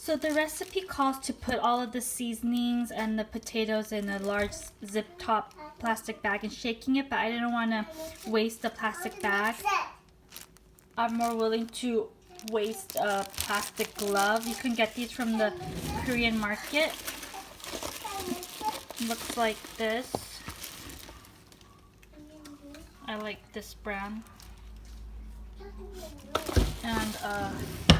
So the recipe calls to put all of the seasonings and the potatoes in a large zip top plastic bag and shaking it, but I didn't want to waste the plastic bag. I'm more willing to waste a plastic glove. You can get these from the Korean market. Looks like this. I like this brand. And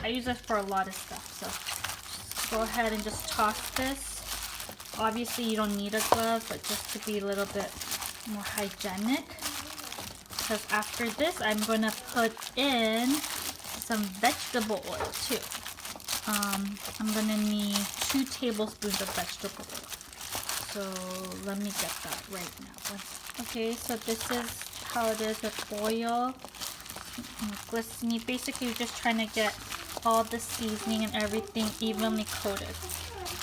I use it for a lot of stuff, so just go ahead and just toss this. Obviously you don't need a glove, but just to be a little bit more hygienic, because after this I'm gonna put in some vegetable oil too. I'm gonna need 2 tablespoons of vegetable oil, so let me get that right now. Okay, so this is how it is with oil. Glistening. Basically, you're just trying to get all the seasoning and everything evenly coated.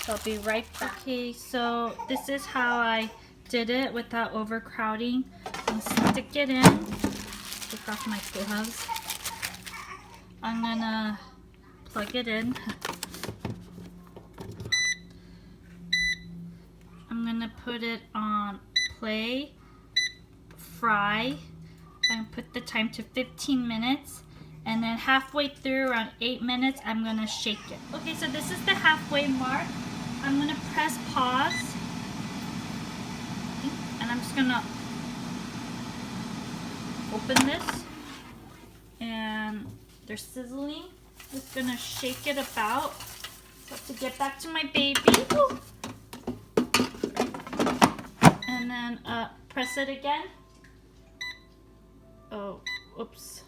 So I'll be right back. Okay, so this is how I did it without overcrowding. And stick it in. Take off my gloves. I'm gonna plug it in. I'm gonna put it on play, fry, and put the time to 15 minutes, and then halfway through, around 8 minutes, I'm gonna shake it. Okay, so this is the halfway mark. I'm gonna press pause, and I'm just gonna open this, and they're sizzling. Just gonna shake it about. So to get back to my baby, and then press it again. Oh, oops.